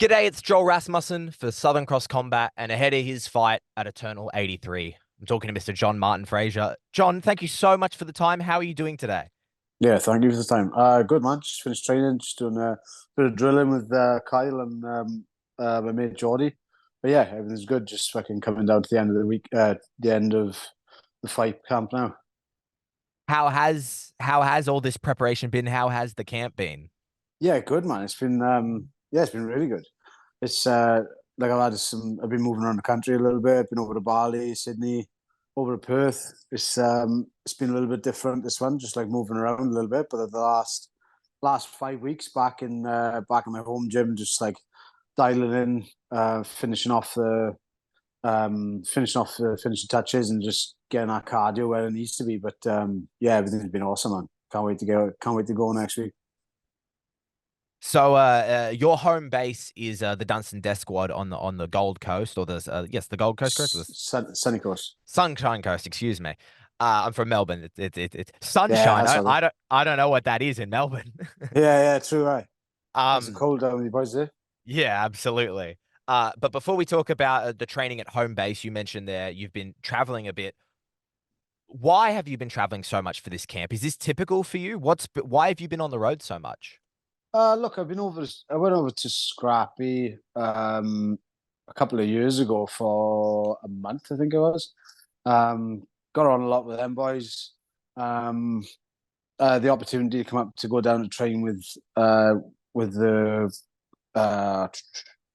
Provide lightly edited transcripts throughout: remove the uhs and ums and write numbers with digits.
G'day, it's Joel Rasmussen for Southern Cross Combat and ahead of his fight at Eternal 83. I'm talking to Mr. John Martin Fraser. John, thank you so much for the time. How are you doing today? Yeah, thank you for the time. Good man. Just finished training, just doing a bit of drilling with Kyle and my mate Geordie. But yeah, everything's good. Just fucking coming down to the end of the week, the end of the fight camp now. How has all this preparation been? How has the camp been? Yeah, good man. It's been really good. It's like I've been moving around the country a little bit. Been over to Bali, Sydney, over to Perth. It's been a little bit different this one, just like moving around a little bit. But the last 5 weeks back in my home gym, just like dialing in, finishing touches and just getting our cardio where it needs to be. But yeah, everything's been awesome, man. Can't wait to go next week. So, your home base is the Dunstan Death Squad on the Gold Coast, or the Gold Coast, correct? Or the Sunny Coast. Sunshine Coast, excuse me. I'm from Melbourne. It's Yeah, sunshine. that's all. I don't know what that is in Melbourne. Yeah, true, right. Nice and Um, cold down with you boys there. yeah, absolutely. But before we talk about the training at home base, you mentioned there you've been traveling a bit. Why have you been traveling so much for this camp? Is this typical for you? Why have you been on the road so much? Look, I went over to Scrappy a couple of years ago for a month, I think it was. Got on a lot with them boys. Um, the opportunity to come up to go down and train with the uh,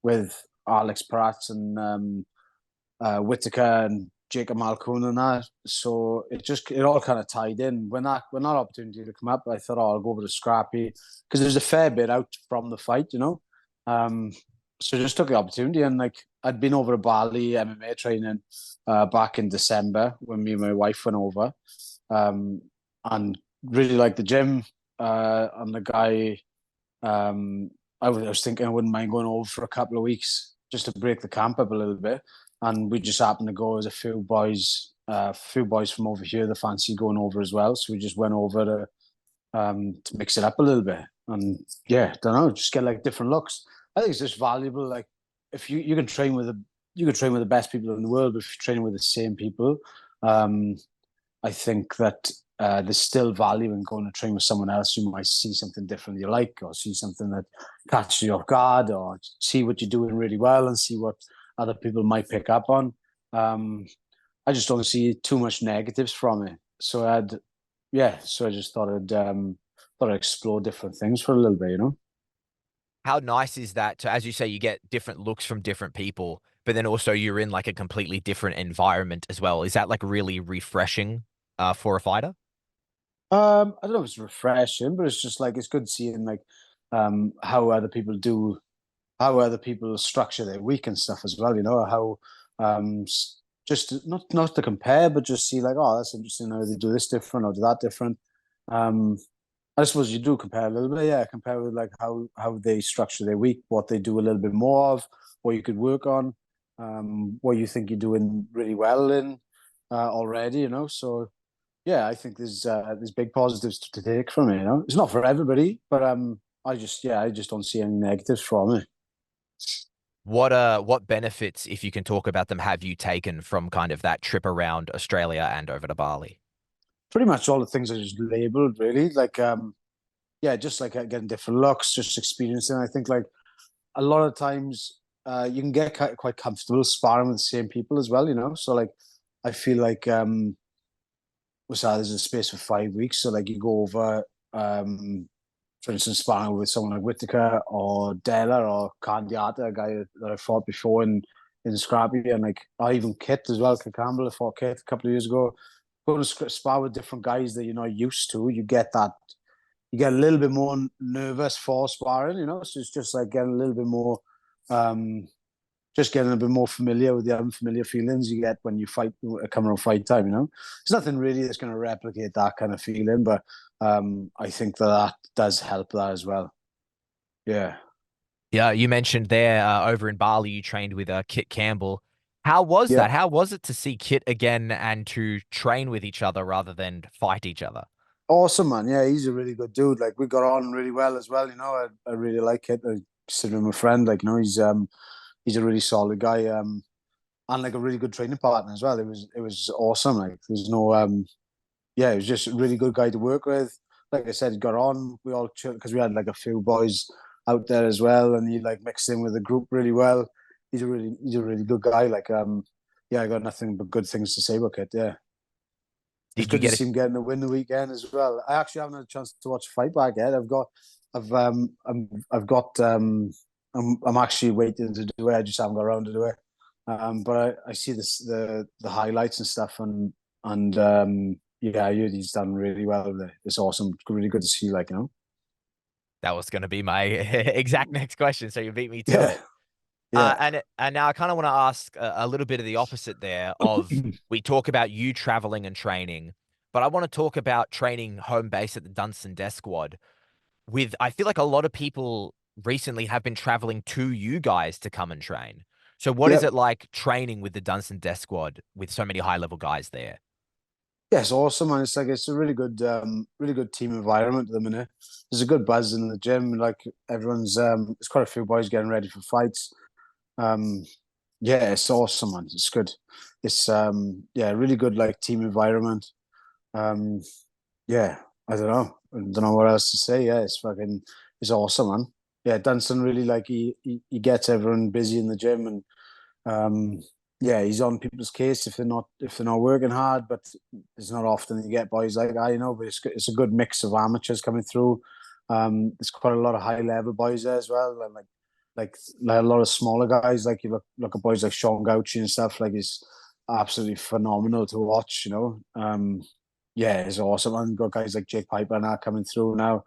with Alex Pratt and Whittaker and Jacob Malcoon and that. So it all kind of tied in. When that opportunity to come up, I thought, oh, I'll go over to Scrappy because there's a fair bit out from the fight, you know. Um, so just took the opportunity and like I'd been over to Bali MMA training back in December when me and my wife went over, and really liked the gym. And the guy, I was thinking I wouldn't mind going over for a couple of weeks just to break the camp up a little bit. And we just happened to go as a few boys from over here that fancy going over as well. So we just went over to mix it up a little bit. And yeah, don't know, just get like different looks. I think it's just valuable. Like if you can train with the best people in the world, but if you're training with the same people, um, I think that there's still value in going to train with someone else who might see something different you like, or see something that catches you off guard, or see what you're doing really well and see what other people might pick up on. Um, I just don't see too much negatives from it. So I just thought I'd explore different things for a little bit, you know. How nice is that to, as you say, you get different looks from different people, but then also you're in like a completely different environment as well. Is that like really refreshing for a fighter? I don't know if it's refreshing, but it's just like it's good seeing like how how other people structure their week and stuff as well. You know how just not to compare, but just see like, oh, that's interesting how they do this different or do that different. Um, I suppose you do compare a little bit, yeah. Compare with like how they structure their week, what they do a little bit more of, what you could work on, what you think you're doing really well in already. You know, so yeah, I think there's big positives to take from it. You know, it's not for everybody, but I just don't see any negatives from it. What benefits, if you can talk about them, have you taken from kind of that trip around Australia and over to Bali? Pretty much all the things I just labeled, really. Like, yeah, just like getting different looks, just experiencing. I think like a lot of times you can get quite comfortable sparring with the same people as well, you know. So like, I feel like there's a space for 5 weeks, so like you go over, for instance, sparring with someone like Whittaker or Della or Candiata, a guy that I fought before in Scrappy, and like or even Kitt as well. Campbell, I fought Kitt a couple of years ago. Going to spar with different guys that you're not used to, you get a little bit more nervous for sparring, you know. So it's just like getting a little bit more, um, just getting a bit more familiar with the unfamiliar feelings you get when you fight, come around fight time. You know, there's nothing really that's going to replicate that kind of feeling, but I think that does help that as well. Yeah. Yeah, you mentioned there over in Bali, you trained with Kit Campbell. How was that? Yep. How was it to see Kit again and to train with each other rather than fight each other? Awesome, man. Yeah, he's a really good dude. Like we got on really well as well. You know, I really like it. consider him a friend. Like, he's a really solid guy, and like a really good training partner as well. It was awesome. Like, there's no yeah, he was just a really good guy to work with. Like I said, he got on. We all chilled because we had like a few boys out there as well, and he like mixed in with the group really well. He's a really good guy. Like, yeah, I got nothing but good things to say about Kitt. Yeah, it's Did you good to get it? see him getting the win the weekend as well. I actually haven't had a chance to watch the fight back yet. I'm actually waiting to do it. I just haven't got around to do it. But I see the highlights and stuff, and yeah, he's done really well with it. It's awesome. Really good to see. Like, That was going to be my exact next question. So you beat me to yeah, it. yeah, And now I kind of want to ask a little bit of the opposite there of we talk about you traveling and training, but I want to talk about training home base at the Dunstan Death Squad I feel like a lot of people recently have been traveling to you guys to come and train. So what is yeah. it like training with the Dunstan Death Squad with so many high level guys there? Yeah, it's awesome, and it's a really good team environment at the minute. There's a good buzz in the gym. Like, everyone's, there's quite a few boys getting ready for fights. Um, yeah, it's awesome, man. It's good. It's yeah, really good like team environment. Um, yeah, I don't know what else to say. Yeah, it's awesome, man. Yeah, Dunstan really like he gets everyone busy in the gym, and um, yeah, he's on people's case if they're not working hard. But it's not often you get boys like but it's a good mix of amateurs coming through. There's quite a lot of high level boys there as well, and like a lot of smaller guys. Like, you look at boys like Sean Gauchi and stuff. Like, he's absolutely phenomenal to watch. Yeah, it's awesome. And got guys like Jake Piper now coming through now.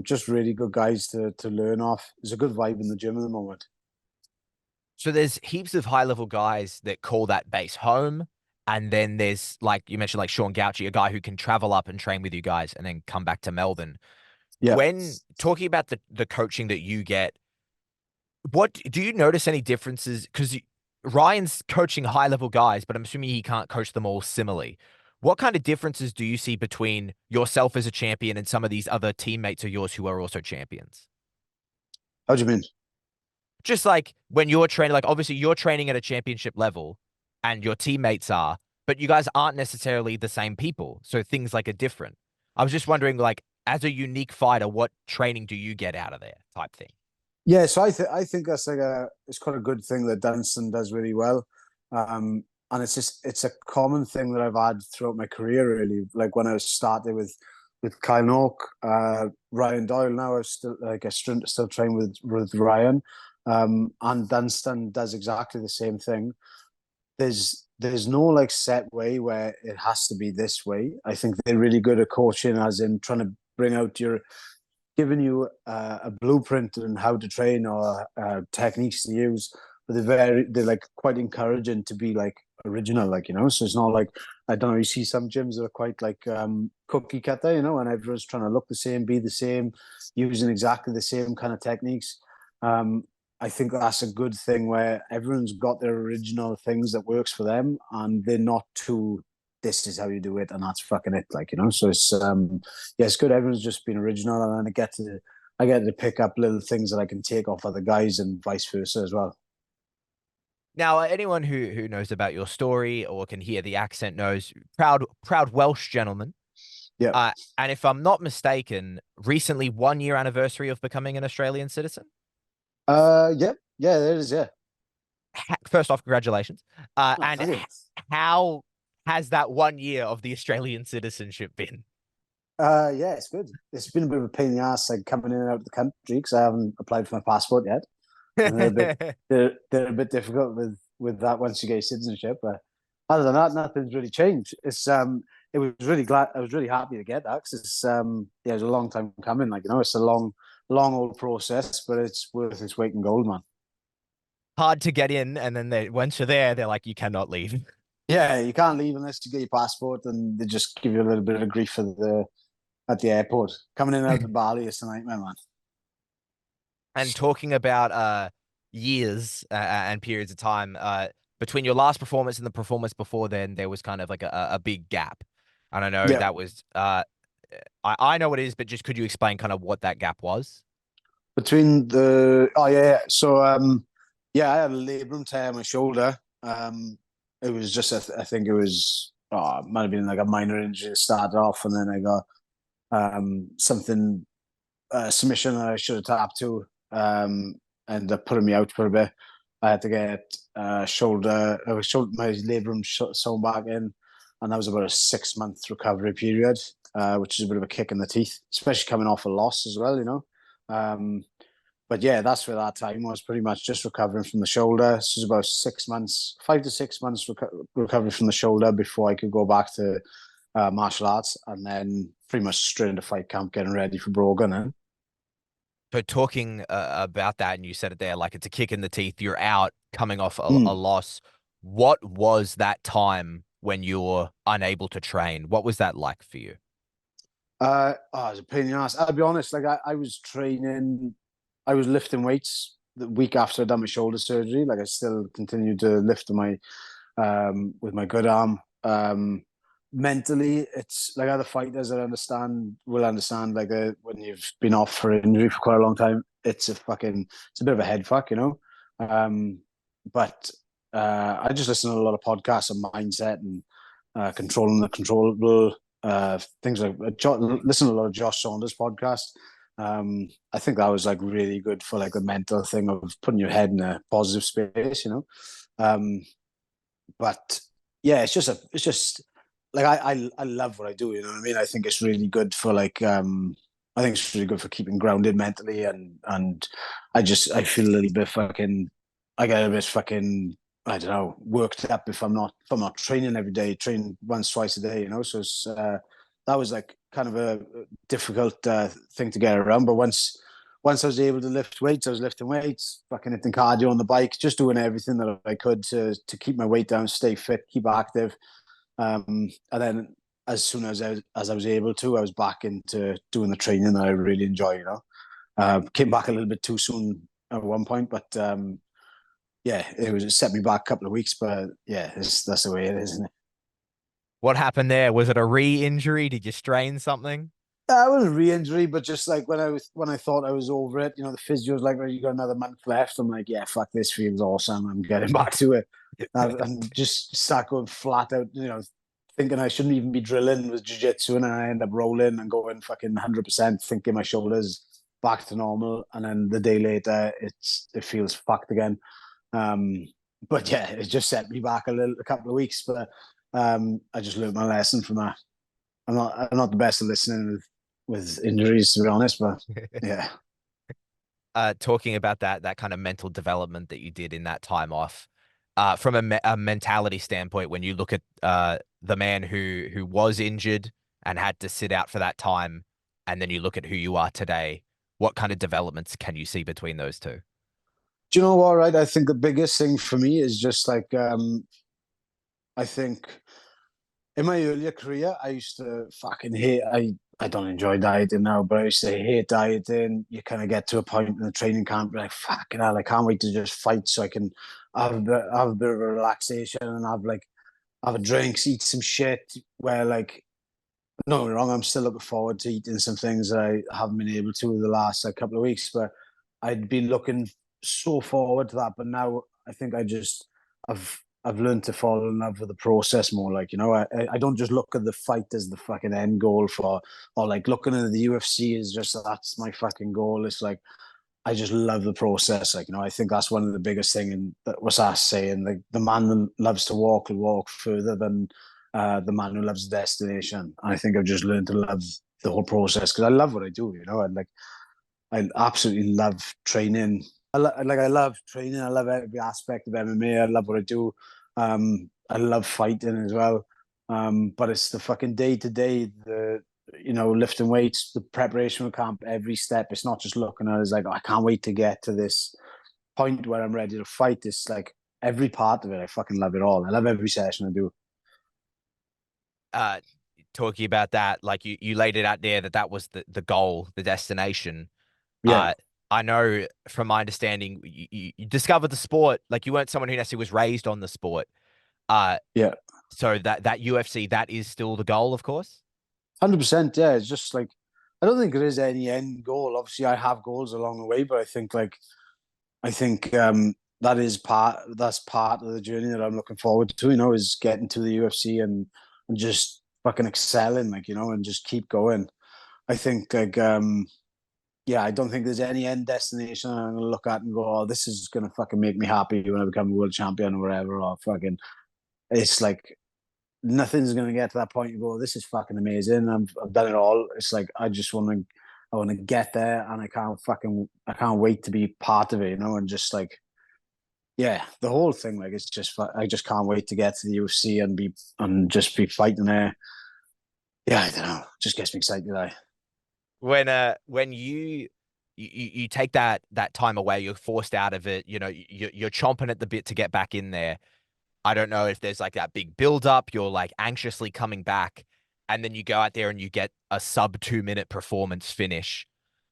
Just really good guys to learn off. There's a good vibe in the gym at the moment. So there's heaps of high level guys that call that base home. And then there's like you mentioned, like Sean Gauchi, a guy who can travel up and train with you guys and then come back to Melbourne. Yeah. When talking about the coaching that you get, what do you notice any differences? Because Ryan's coaching high level guys, but I'm assuming he can't coach them all similarly. What kind of differences do you see between yourself as a champion and some of these other teammates of yours who are also champions? How do you mean? Just like when you're training, like obviously you're training at a championship level and your teammates are, but you guys aren't necessarily the same people. So things like are different. I was just wondering, like, as a unique fighter, what training do you get out of there type thing? Yeah, so I think that's like it's quite a good thing that Dunstan does really well. And it's a common thing that I've had throughout my career, really. Like, when I started with Kyle Noak, Ryan Doyle. Now I still train with Ryan, and Dunstan does exactly the same thing. There's no like set way where it has to be this way. I think they're really good at coaching, as in trying to bring out giving you a blueprint on how to train or techniques to use. But they're like quite encouraging to be like original, like, So it's not like, I don't know. You see some gyms that are quite like cookie cutter, and everyone's trying to look the same, be the same, using exactly the same kind of techniques. Um, I think that's a good thing where everyone's got their original things that works for them, and they're not too, this is how you do it and that's fucking it, like, so it's yeah, it's good. Everyone's just been original, and then I get to pick up little things that I can take off other guys, and vice versa as well. Now, anyone who knows about your story or can hear the accent knows proud Welsh gentleman. Yeah. And if I'm not mistaken, recently 1 year anniversary of becoming an Australian citizen. Yeah, yeah, there it is. Yeah. First off, congratulations. Oh, And thank you. how has that 1 year of the Australian citizenship been? Yeah, it's good. It's been a bit of a pain in the ass, like, coming in and out of the country, because I haven't applied for my passport yet, and they're a bit difficult with that once you get your citizenship. But other than that, nothing's really changed. It was really glad. I was really happy to get that, because yeah, it was a long time coming. Like, it's a long old process, but it's worth its weight in gold, man. Hard to get in, and then once you're there, they're like, you cannot leave. Yeah, you can't leave unless you get your passport, and they just give you a little bit of grief at the airport. Coming in and out of Bali is a nightmare, man. And talking about years and periods of time between your last performance and the performance before then, there was kind of like a big gap. And I know Yeah. that was I know what it is, but just could you explain kind of what that gap was? Between the oh yeah, yeah. So yeah, I had a labrum tear on my shoulder. It was just I think it was it might have been like a minor injury to start off, and then I got something submission that I should have tapped to. Ended up putting me out for a bit. I had to get my labrum sewn back in, and that was about a 6 month recovery period, which is a bit of a kick in the teeth, especially coming off a loss as well, you know. Um, but yeah, that's where that time was pretty much just recovering from the shoulder. This was about 6 months, 5 to 6 months recovery from the shoulder before I could go back to martial arts, and then pretty much straight into fight camp, getting ready for Brogan. So talking about that, and you said it there, like it's a kick in the teeth. You're out coming off a Mm. loss. What was that time when you were unable to train? What was that like for you? It was a pain in the ass. I'll be honest, like I was training, I was lifting weights the week after I'd done my shoulder surgery. Like I still continued to lift with my good arm. Mentally, it's like other fighters that will understand like when you've been off for injury for quite a long time, it's a bit of a head fuck, you know. Um, but I just listen to a lot of podcasts on mindset and controlling the controllable, things like listen to a lot of Josh Saunders podcast. I think that was like really good for like the mental thing of putting your head in a positive space, you know. Um, but yeah, it's just like I love what I do. You know what I mean? I think it's really good for like I think it's really good for keeping grounded mentally, and I feel a little bit fucking I get a bit fucking I don't know worked up if I'm not training every day, train once twice a day. You know, so that was like kind of a difficult thing to get around. But once I was able to lift weights, I was lifting weights, fucking hitting cardio on the bike, just doing everything that I could to keep my weight down, stay fit, keep active. And then as soon as I was able to, I was back into doing the training that I really enjoy. You know, came back a little bit too soon at one point, but yeah, it set me back a couple of weeks. But yeah, that's the way it is, isn't it? What happened there? Was it a re-injury? Did you strain something? It wasn't a re-injury, but just like when I thought I was over it, you know, the physio was like, "Oh, you got another month left." I'm like, "Yeah, fuck this feels awesome. I'm getting back to it." And just start going flat out, you know, thinking I shouldn't even be drilling with jiu-jitsu, and I end up rolling and going fucking 100%, thinking my shoulders back to normal, and then the day later, it feels fucked again. Um, but yeah, it just set me back a couple of weeks, but I just learned my lesson from that. I'm not the best at listening with injuries, to be honest, but yeah. Talking about that kind of mental development that you did in that time off, from a mentality standpoint, when you look at the man who was injured and had to sit out for that time, and then you look at who you are today, what kind of developments can you see between those two? Do you know what, right? I think the biggest thing for me is just like I think in my earlier career, I used to fucking hate. I don't enjoy dieting now, but I used to hate dieting. You kind of get to a point in the training camp, you're like fucking hell, I can't wait to just fight so I can have a bit of a relaxation and have a drink, eat some shit. Where like, no, get me wrong, I'm still looking forward to eating some things that I haven't been able to the last like, couple of weeks, but I'd been looking so forward to that. But now I think I've learned to fall in love with the process more. Like, you know, I don't just look at the fight as the fucking end goal or like looking at the UFC is just that's my fucking goal. It's like I just love the process. Like, you know, I think that's one of the biggest thing. And that was us saying, like, the man that loves to walk will walk further than the man who loves the destination. And I think I've just learned to love the whole process because I love what I do. You know, I absolutely love training. I love training. I love every aspect of MMA. I love what I do. I love fighting as well. But it's the fucking day to day, the you know, lifting weights, the preparation for camp, every step. It's not just looking at it as like, oh, I can't wait to get to this point where I'm ready to fight. It's like every part of it. I fucking love it all. I love every session I do. uh Talking about that, like you laid it out there that was the goal, the destination. Yeah, uh I know from my understanding, you discovered the sport, like you weren't someone who necessarily was raised on the sport. uh yeah. so that UFC, that is still the goal, of course. 100%. Yeah, it's just like I don't think there is any end goal. Obviously, I have goals along the way, but I think that's part of the journey that I'm looking forward to. Is getting to the UFC and just fucking excelling, and just keep going. I think yeah, I don't think there's any end destination I'm gonna look at and go, oh, this is gonna fucking make me happy when I become a world champion or whatever. Or fucking, it's like nothing's gonna get to that point. You go, this is fucking amazing. I've done it all. It's like I want to get there, and I can't wait to be part of it. And just like, yeah, the whole thing. Like, it's just I just can't wait to get to the UFC and just be fighting there. Yeah, I don't know. It just gets me excited. When you take that time away, you're forced out of it. You're chomping at the bit to get back in there. I don't know if there's like that big build up. You're like anxiously coming back, and then you go out there and you get a sub 2 minute performance finish.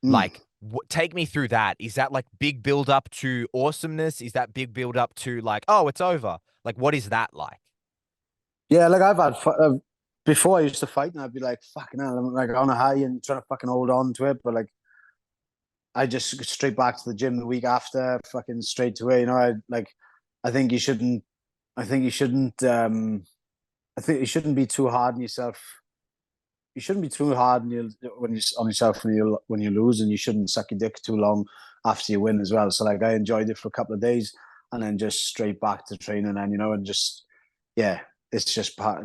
Mm. Like, take me through that. Is that like big build up to awesomeness? Is that big build up to like, oh, it's over? Like, what is that like? Yeah, like before I used to fight, and I'd be like, fucking hell, I'm like on a high and trying to fucking hold on to it, but like I just go straight back to the gym the week after, fucking straight to it. I think you shouldn't. I think you shouldn't. I think you shouldn't be too hard on yourself. You shouldn't be too hard when you on yourself when you lose, and you shouldn't suck your dick too long after you win as well. So like I enjoyed it for a couple of days, and then just straight back to training, and just yeah, it's just part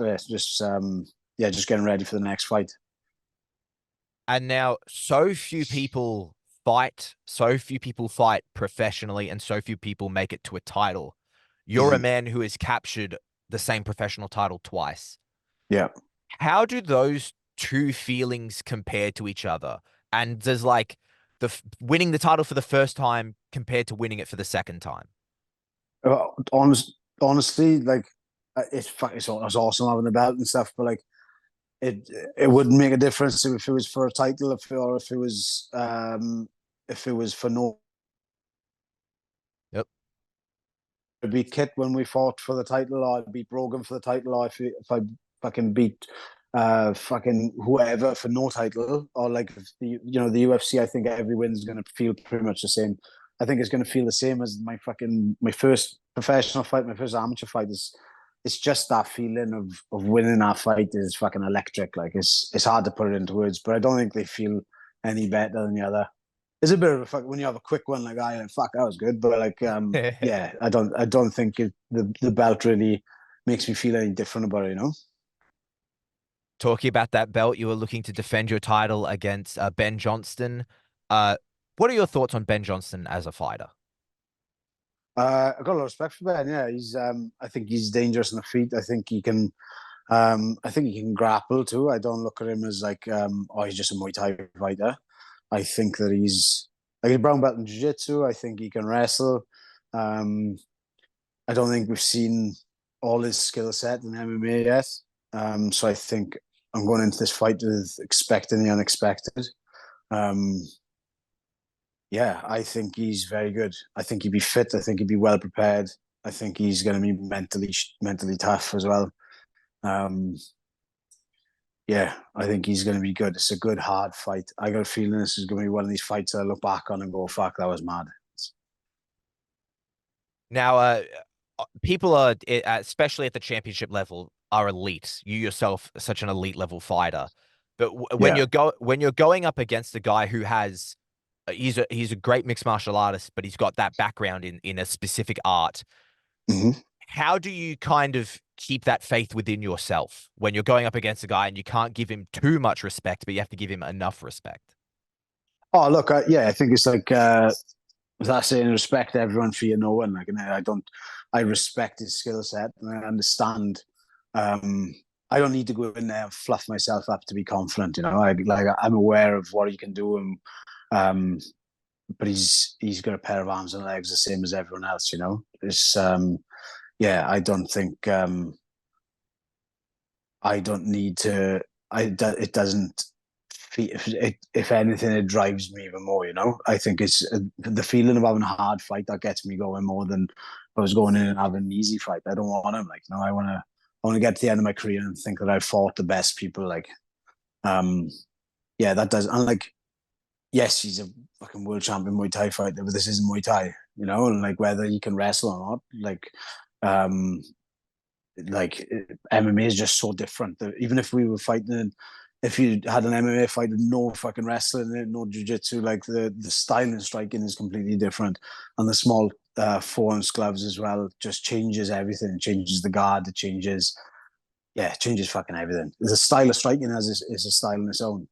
of it. Just yeah, just getting ready for the next fight. And now, so few people fight professionally, and so few people make it to a title. You're a Mhm. man who has captured the same professional title twice. Yeah. How do those two feelings compare to each other? And does like winning the title for the first time compared to winning it for the second time? Honestly, like it's awesome having the belt and stuff, but like it it wouldn't make a difference if it was for a title, or if it was for no. Yep. I beat Kitt when we fought for the title, or I beat Brogan for the title, or if I fucking beat fucking whoever for no title, or like if the UFC, I think every win's gonna feel pretty much the same. I think it's gonna feel the same as my first professional fight, my first amateur fight. It's just that feeling of winning that fight is fucking electric. Like it's hard to put it into words, but I don't think they feel any better than the other. It's a bit of a fuck when you have a quick one, like I like, fuck, that was good, but like yeah, I don't think the belt really makes me feel any different about it. Talking about that belt, you were looking to defend your title against Ben Johnston. Uh, what are your thoughts on Ben Johnston as a fighter? I got a lot of respect for Ben. Yeah, I think he's dangerous on the feet. I think he can grapple too. I don't look at him as like oh, he's just a Muay Thai fighter. I think that he's like a brown belt in jiu-jitsu. I think he can wrestle. Um, I don't think we've seen all his skill set in MMA yet. So I think I'm going into this fight with expecting the unexpected. Um, yeah, I think he's very good. I think he'd be fit. I think he'd be well prepared. I think he's going to be mentally tough as well. Um, yeah, I think he's going to be good. It's a good hard fight. I got a feeling this is going to be one of these fights I look back on and go, "Fuck, that was mad." Now, people are, especially at the championship level, are elite. You yourself are such an elite level fighter, but Yeah. when you're going up against a guy who has, he's a great mixed martial artist, but he's got that background in a specific art. Mm-hmm. How do you kind of keep that faith within yourself when you're going up against a guy and you can't give him too much respect, but you have to give him enough respect? Oh, look, yeah, I think it's like that saying, respect everyone for knowing. Like, and I respect his skill set, and I understand. Um, I don't need to go in there and fluff myself up to be confident. I'm aware of what he can do, and um, but he's got a pair of arms and legs the same as everyone else. It's yeah. I don't think I don't need to. It doesn't. If anything, it drives me even more. I think it's the feeling of having a hard fight that gets me going more than if I was going in and having an easy fight. I don't want him. Like, I want to get to the end of my career and think that I fought the best people. Like, um, yeah, that does. And like, yes, he's a fucking world champion Muay Thai fighter, but this isn't Muay Thai, you know, and like whether he can wrestle or not, um, like MMA is just so different. Even if we were fighting, if you had an MMA fight with no fucking wrestling in it, no jiu-jitsu, like the style and striking is completely different. And the small 4 ounce gloves as well just changes everything. It changes the guard, it changes, yeah, it changes fucking everything. The style of striking is a style in its own.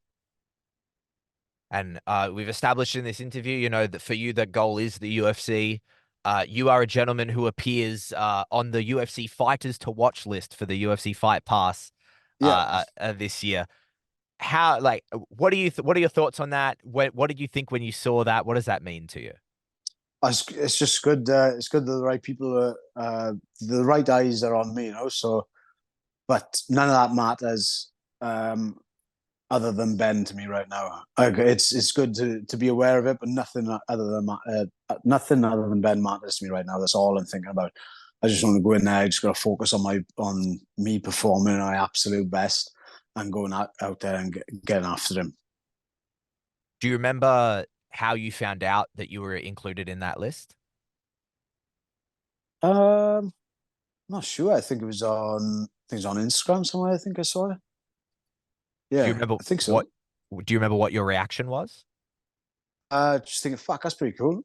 And we've established in this interview, you know, that for you, the goal is the UFC. You are a gentleman who appears on the UFC fighters to watch list for the UFC Fight Pass Yeah. this year. How, like, what are your thoughts on that? What did you think when you saw that? What does that mean to you? It's just good. It's good that the right people, the right eyes are on me, you know. So, but none of that matters. Other than Ben to me right now. It's good to be aware of it, but nothing other than Ben matters to me right now. That's all I'm thinking about. I just want to go in there. I just got to focus on me performing my absolute best and going out there and getting after him. Do you remember how you found out that you were included in that list? Um, not sure. I think it was on Instagram somewhere. I think I saw it. Do you Yeah, remember I think what? so. Do you remember what your reaction was? Just thinking, fuck, that's pretty cool.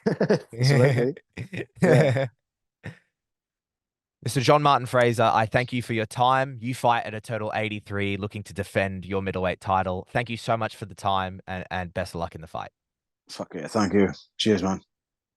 That's all right, mate. Yeah, Mr. John Martin Fraser, I thank you for your time. You fight at a total 83, looking to defend your middleweight title. Thank you so much for the time and best of luck in the fight. fuck yeah. Thank you. Cheers, man.